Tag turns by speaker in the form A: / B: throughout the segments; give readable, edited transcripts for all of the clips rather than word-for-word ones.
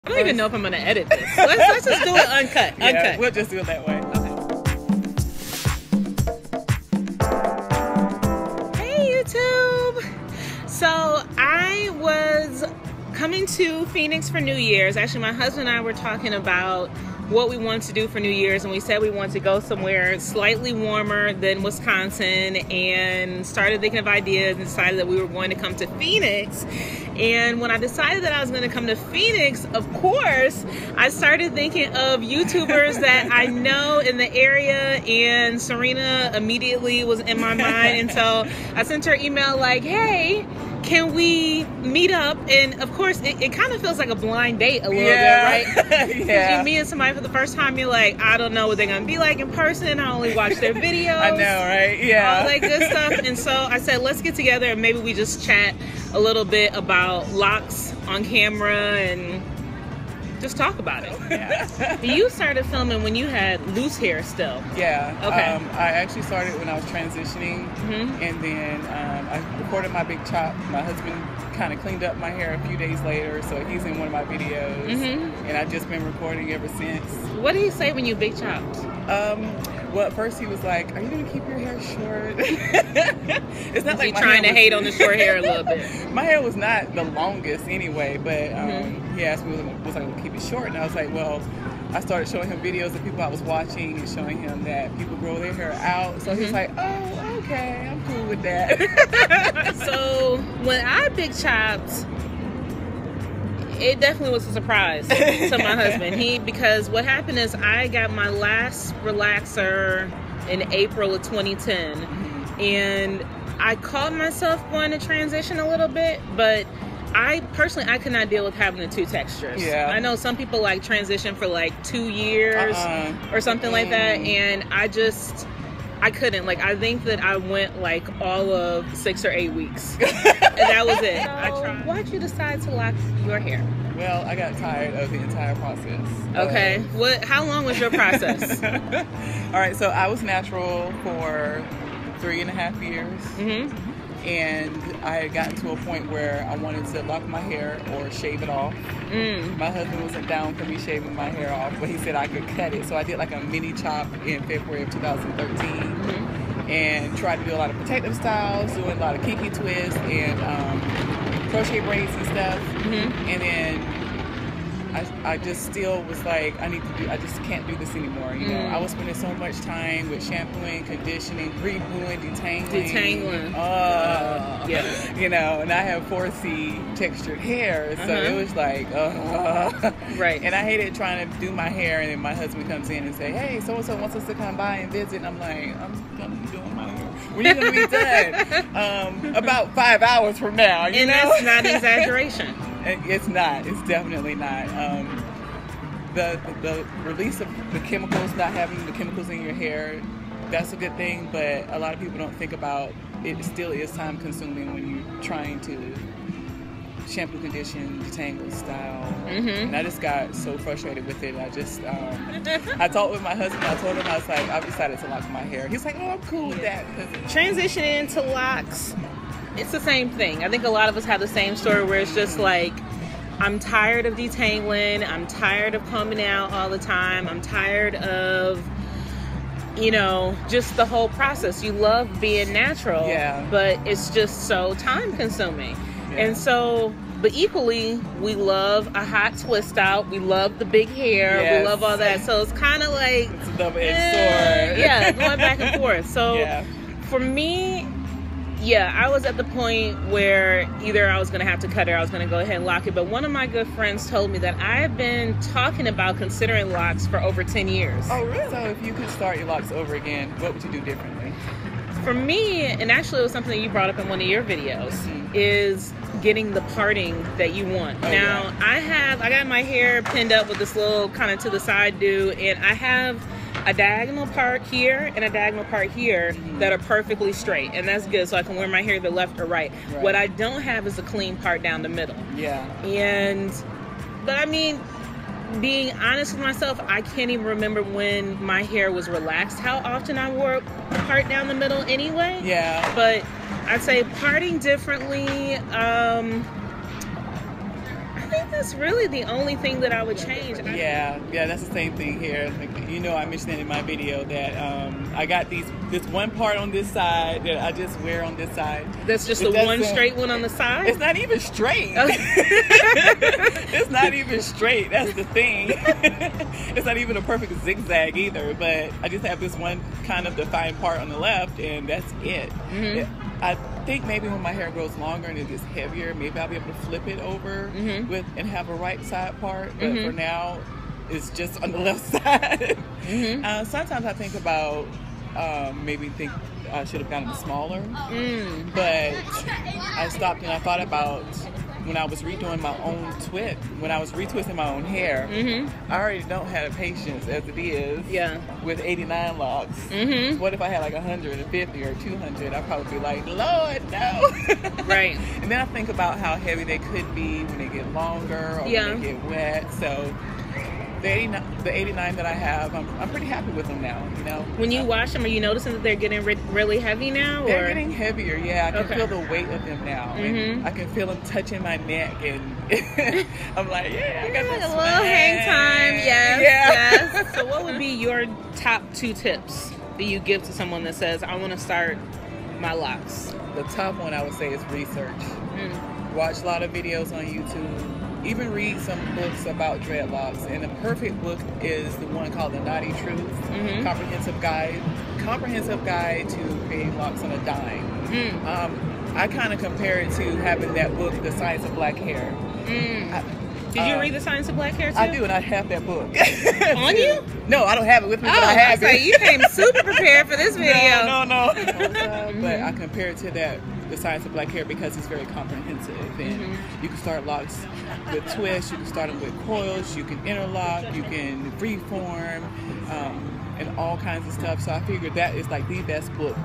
A: I don't even know if I'm gonna edit this. Let's just do it uncut.
B: Yeah,
A: Uncut.
B: we'll just do it that way.
A: Okay. Hey YouTube. So I was coming to Phoenix for New Year's. Actually, my husband and I were talking about what we wanted to do for New Year's, and we said we wanted to go somewhere slightly warmer than Wisconsin, and started thinking of ideas and decided that we were going to come to Phoenix. And when I decided that I was going to come to Phoenix, of course, I started thinking of YouTubers that I know in the area, and Serena immediately was in my mind. And so I sent her an email like, hey, can we meet up? And of course, it kind of feels like a blind date a little bit, right?
B: Yeah.
A: You meet somebody for the first time, you're like, I don't know what they're going to be like in person. I only watch their videos.
B: I know, right? Yeah.
A: All that good stuff. And so I said, let's get together and maybe we just chat a little bit about locks on camera and just talk about it.
B: Yeah.
A: You started filming when you had loose hair still.
B: Yeah.
A: Okay.
B: I actually started when I was transitioning, and then I recorded my big chop. My husband kind of cleaned up my hair a few days later, so he's in one of my videos, and I've just been recording ever since.
A: What did he say when you big chopped?
B: Well, at first he was like, "Are you gonna keep your hair short?" It's not like
A: my trying to hate on the short hair a little bit.
B: My hair was not the longest anyway, but he asked me was I gonna keep it short, and I was like, well. I started showing him videos of people I was watching and showing him that people grow their hair out. So he's like, oh, okay, I'm cool with that.
A: So when I big chopped, it definitely was a surprise to my husband. Because what happened is I got my last relaxer in April of 2010. And I caught myself going to transition a little bit, but I could not deal with having the two textures.
B: Yeah.
A: I know some people like transition for like 2 years or something like that, and I couldn't. Like, I think that I went like all of 6 or 8 weeks, and that was it. I tried. Why'd you decide to lock your hair?
B: Well, I got tired of the entire process.
A: Okay. How long was your process?
B: All right, so I was natural for 3.5 years. And I had gotten to a point where I wanted to lock my hair or shave it off. My husband wasn't down for me shaving my hair off, but he said I could cut it. So I did like a mini chop in February of 2013 and tried to do a lot of protective styles, doing a lot of kinky twists and crochet braids and stuff. And then I just still was like, I just can't do this anymore. You know, I was spending so much time with shampooing, conditioning, rebooing, detangling.
A: Yeah.
B: You know, and I have 4C textured hair, so it was like,
A: right.
B: And I hated trying to do my hair, and then my husband comes in and say, hey, so-and-so wants us to come by and visit. And I'm like, I'm gonna be doing my hair. When are you gonna be done? About 5 hours from now, you know?
A: That's not an exaggeration.
B: It's not. It's definitely not. The release of the chemicals, not having the chemicals in your hair, that's a good thing, but a lot of people don't think about it. Still is time consuming when you're trying to shampoo, condition, detangle, style. And I just got so frustrated with it. I just I talked with my husband. I told him, I was like, I've decided to lock my hair. He's like, oh, I'm cool with that.
A: Transitioning into locks, it's the same thing. I think a lot of us have the same story where it's just like, I'm tired of detangling. I'm tired of combing out all the time. I'm tired of, you know, just the whole process. You love being natural, but it's just so time consuming. And so, but equally, we love a hot twist out. We love the big hair. We love all that. So it's kind of like,
B: it's a double-edged sword.
A: Yeah, going back and forth. So for me, I was at the point where either I was going to have to cut it or I was going to go ahead and lock it. But one of my good friends told me that I've been talking about considering locks for over 10 years.
B: Oh, really? So if you could start your locks over again, what would you do differently?
A: For me, and actually it was something that you brought up in one of your videos, is getting the parting that you want. Now, I got my hair pinned up with this little kind of to the side do, and I have a diagonal part here and a diagonal part here that are perfectly straight, and that's good, so I can wear my hair either left or right. What I don't have is a clean part down the middle. But I mean, being honest with myself, I can't even remember when my hair was relaxed, how often I wore a part down the middle anyway. But I'd say parting differently, I think That's really the only thing that I would change.
B: Yeah, that's the same thing here. Like, you know, I mentioned it in my video that I got this one part on this side that I just wear on this side.
A: That's just the one straight one on the side?
B: It's not even straight. It's not even straight. That's the thing. It's not even a perfect zigzag either, but I just have this one kind of defined part on the left, and that's it. I think maybe when my hair grows longer and it gets heavier, maybe I'll be able to flip it over and have a right side part. But for now, it's just on the left side. Sometimes I think about maybe think I should have gotten smaller, but I stopped and I thought about when I was redoing my own when I was retwisting my own hair, I already don't have patience as it is with 89 locks. What if I had like 150 or 200? I'd probably be like, Lord, no.
A: Right.
B: And then I think about how heavy they could be when they get longer or when they get wet. So the 89 that I have, I'm pretty happy with them now, you know. When
A: you wash them, are you noticing that they're getting really heavy now?
B: They're getting heavier, yeah. I can feel the weight of them now. And I can feel them touching my neck, and I'm like, yeah, I got this
A: a little hang time, yes. So what would be your top 2 tips that you give to someone that says, I want to start my locks?
B: The top one I would say is research. Watch a lot of videos on YouTube. Even read some books about dreadlocks, and the perfect book is the one called The Naughty Truth, Comprehensive Guide to Creating Locks on a Dime. I kind of compare it to having that book, The Science of Black Hair.
A: Did you read The Science of Black Hair too?
B: I do, and I have that book.
A: On you?
B: No, I don't have it with me, but I have it.
A: You came super prepared for this video.
B: No. But I compare it to that, The Science of Black Hair, because it's very comprehensive, and you can start locks with twists, you can start them with coils, you can interlock, you can freeform, and all kinds of stuff. So I figured that is like the best book.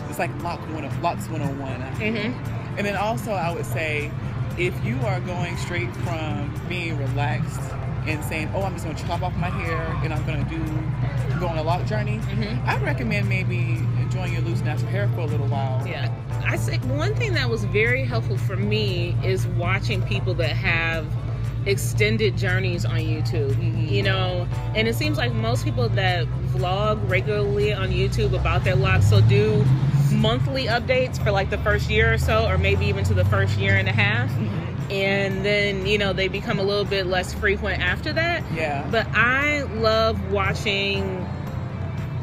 B: It's like Locks 101. And then also I would say, if you are going straight from being relaxed and saying, oh, I'm just going to chop off my hair and I'm going to go on a lock journey, I'd recommend maybe enjoying your loose natural hair for a little while.
A: Yeah. I say one thing that was very helpful for me is watching people that have extended journeys on YouTube, you know, and it seems like most people that vlog regularly on YouTube about their locks will do monthly updates for like the first year or so, or maybe even to the first year and a half. And then, you know, they become a little bit less frequent after that. Yeah. But I love watching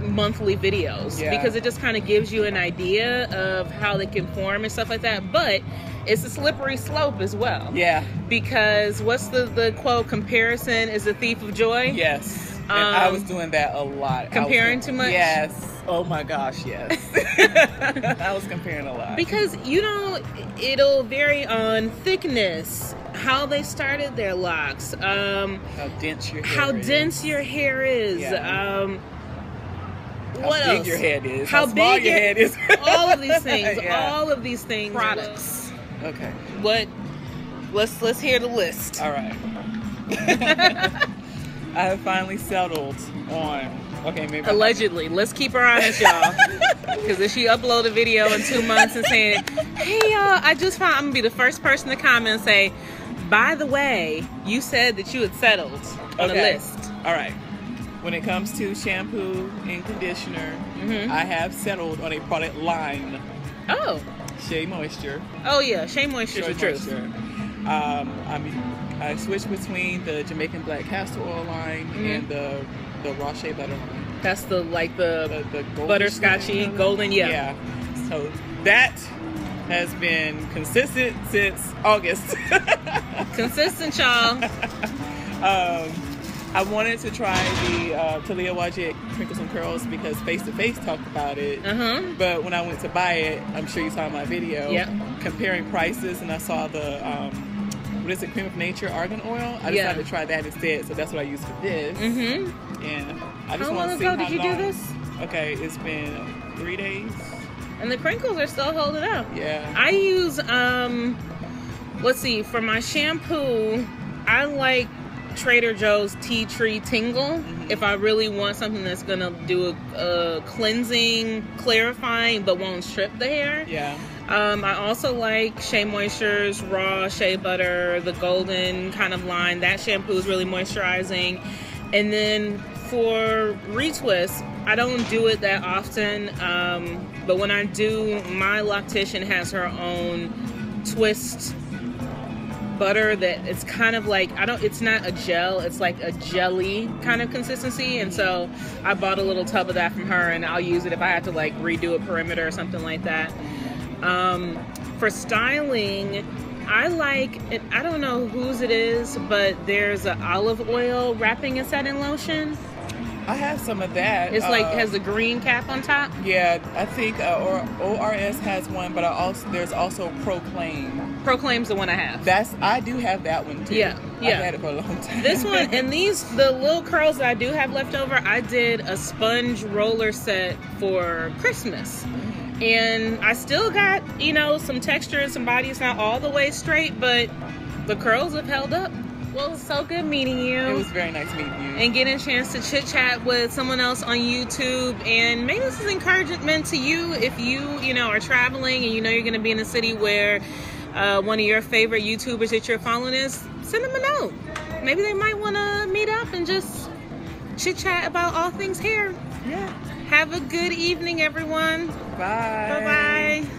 A: monthly videos because it just kind of gives you an idea of how they can form and stuff like that. But it's a slippery slope as well. Yeah. Because what's the quote? Comparison is a thief of joy.
B: Yes. And I was doing that a lot.
A: Comparing too much?
B: Yes. Oh my gosh, yes. I was comparing a lot.
A: Because, you know, it'll vary on thickness, how they started their locks,
B: how dense your hair is.
A: Yeah.
B: What else? How big your head is. How small your head is.
A: All of these things. All of these things. Products.
B: Okay.
A: Let's hear the list.
B: All right. I have finally settled on. Okay, maybe.
A: Allegedly. Let's keep her honest, y'all. Because if she upload a video in 2 months and saying, hey, y'all, I just found, I'm going to be the first person to comment and say, by the way, you said that you had settled on a list.
B: All right. When it comes to shampoo and conditioner, I have settled on a product line.
A: Oh.
B: Shea Moisture.
A: Oh, yeah. Shea Moisture is the truth.
B: I switched between the Jamaican Black Castor Oil line and the raw shea butter line.
A: That's the butterscotchy golden, yeah.
B: So that has been consistent since August.
A: Consistent, y'all.
B: I wanted to try the Talia Wajid Crinkles and Curls because Face to Face talked about it. But when I went to buy it, I'm sure you saw my video, comparing prices, and I saw the Cream of Nature Argan Oil. I decided to try that instead, so that's what I used for this. And I just want to see how long. How long ago did you do this? Okay, it's been 3 days.
A: And the crinkles are still holding up.
B: Yeah.
A: I use, let's see, for my shampoo, I like Trader Joe's Tea Tree Tingle. If I really want something that's going to do a cleansing, clarifying, but won't strip the hair.
B: Yeah.
A: I also like Shea Moisture's Raw Shea Butter, the golden kind of line. That shampoo is really moisturizing. And then for retwist, I don't do it that often, but when I do, my loctician has her own twist butter that it's kind of like, it's not a gel, it's like a jelly kind of consistency. And so I bought a little tub of that from her, and I'll use it if I have to like redo a perimeter or something like that. For styling, I like it. I don't know whose it is, but there's an olive oil wrapping and setting lotion.
B: I have some of that.
A: It's like has a green cap on top.
B: Yeah, I think ORS has one, but there's also Proclaim.
A: Proclaim's the one I have.
B: I do have that one too.
A: Yeah.
B: I've had it for a long time.
A: This one and the little curls that I do have left over, I did a sponge roller set for Christmas. And I still got, some texture and some body. It's not all the way straight, but the curls have held up. Well, it's so good meeting you.
B: It was very nice meeting you.
A: And getting a chance to chit chat with someone else on YouTube. And maybe this is encouragement to you if you are traveling and you're going to be in a city where one of your favorite YouTubers that you're following is. Send them a note. Maybe they might want to meet up and just chit chat about all things hair.
B: Yeah.
A: Have a good evening, everyone.
B: Bye.
A: Bye-bye.